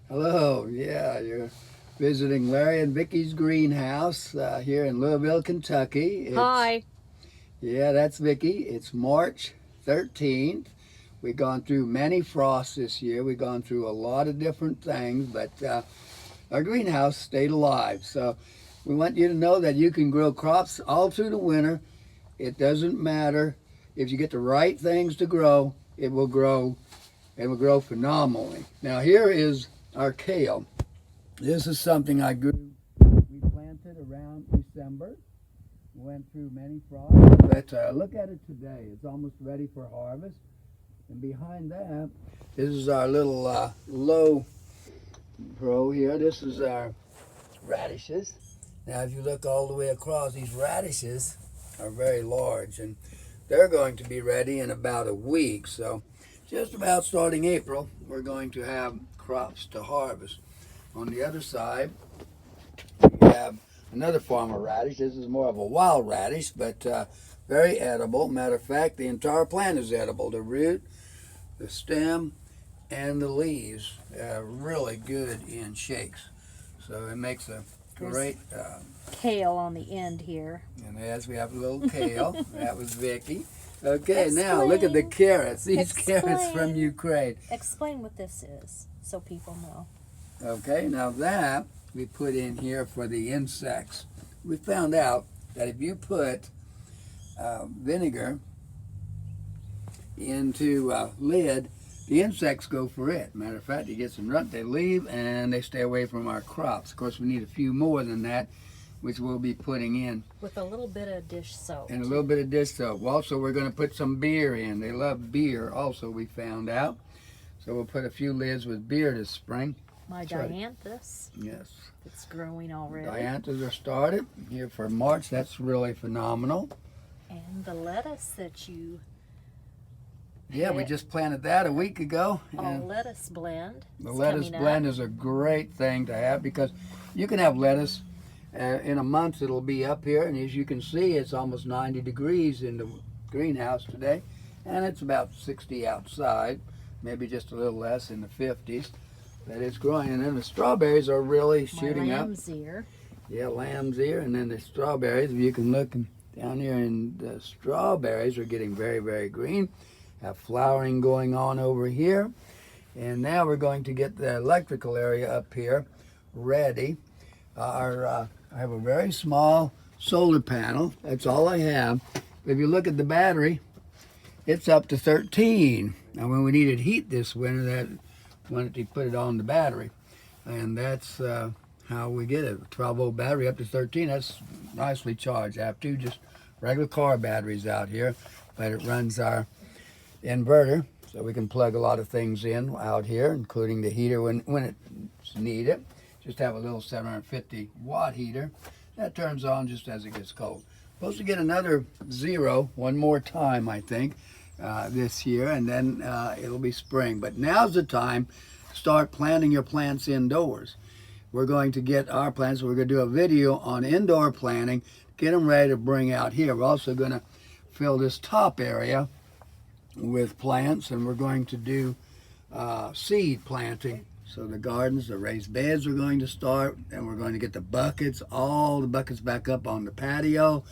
Hello, yeah, you're visiting Larry and Vickie's greenhouse here in Louisville, Kentucky. Hi. Yeah, that's Vickie. It's March 13th. We've gone through many frosts this year. We've gone through a lot of different things, but our greenhouse stayed alive. So we want you to know that you can grow crops all through the winter. It doesn't matter. If you get the right things to grow, it will grow. It will grow phenomenally. Now here is our kale. This is something I grew. We planted around December. Went through many frosts, but look at it today. It's almost ready for harvest. And behind that, this is our little low row here. This is our radishes. Now, if you look all the way across, these radishes are very large, and they're going to be ready in about a week. So, just about starting April, we're going to have crops to harvest. On the other side, we have another form of radish. This is more of a wild radish, but very edible. Matter of fact, the entire plant is edible. The root, the stem, and the leaves are really good in shakes. So it makes a great... Kale on the end here. And as we have a little kale, that was Vickie. Okay, now look at the carrots. These carrots from Ukraine. Explain what this is so people know. Okay, now that we put in here for the insects. We found out that if you put vinegar into a lid, the insects go for it. Matter of fact, you get some runt, they leave and they stay away from our crops. Of course, we need a few more than that, which we'll be putting in. With a little bit of dish soap. And a little bit of dish soap. Also, we're going to put some beer in. They love beer also, we found out. So we'll put a few lids with beer this spring. My dianthus. Yes. It's growing already. Dianthus are started here for March. That's really phenomenal. And the lettuce that you... Yeah, we just planted that a week ago. All lettuce blend. The lettuce blend is a great thing to have because you can have lettuce in a month. It'll be up here, and as you can see, it's almost 90 degrees in the greenhouse today, and it's about 60 outside, maybe just a little less in the 50s. But it's growing, and then the strawberries are really shooting up. Lamb's ear. Yeah, lamb's ear, and then the strawberries. If you can look down here, and the strawberries are getting very, very green. Have flowering going on over here, and now we're going to get the electrical area up here ready. I have a very small solar panel. That's all I have. If you look at the battery, it's up to 13. Now, when we needed heat this winter, that wanted to put it on the battery, and that's how we get it. A 12-volt battery up to 13. That's nicely charged. I have two just regular car batteries out here, but it runs our inverter, so we can plug a lot of things in out here, including the heater when it's needed. Just have a little 750 watt heater that turns on just as it gets cold. Supposed to get another zero one more time, I think, this year, and then it'll be spring. But now's the time to start planting your plants indoors. We're going to get our plants. We're going to do a video on indoor planting, get them ready to bring out here. We're also going to fill this top area with plants, and we're going to do seed planting. So the gardens, the raised beds are going to start, and we're going to get all the buckets back up on the patio,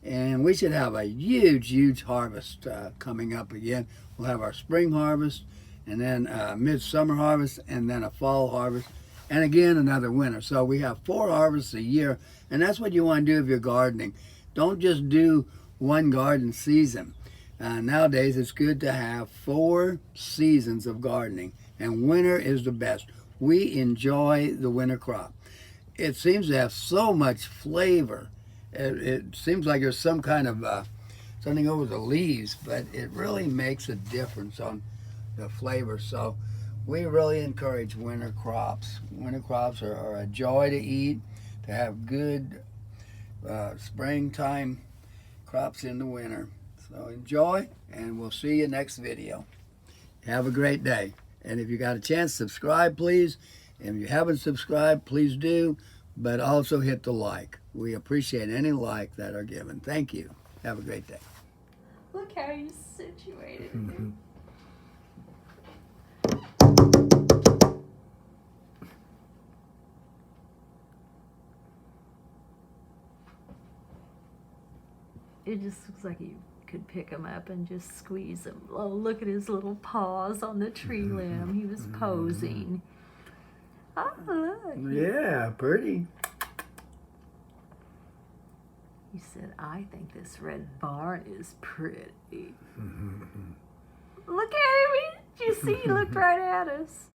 and we should have a huge harvest coming up again. We'll have our spring harvest, and then midsummer harvest, and then a fall harvest, and again another winter. So we have 4 harvests a year, and that's what you want to do if you're gardening. Don't just do one garden season. Nowadays, it's good to have 4 seasons of gardening, and winter is the best. We enjoy the winter crop. It seems to have so much flavor. It seems like there's some kind of something over the leaves, but it really makes a difference on the flavor. So we really encourage winter crops. Winter crops are a joy to eat, to have good springtime crops in the winter. So enjoy, and we'll see you next video. Have a great day. And if you got a chance, subscribe, please. And if you haven't subscribed, please do. But also hit the like. We appreciate any like that are given. Thank you. Have a great day. Look how he's situated. It just looks like you could pick him up and just squeeze him. Oh, look at his little paws on the tree limb. He was posing. Oh, look. Yeah, pretty. He said, I think this red barn is pretty. Look at him. Did you see? He looked right at us.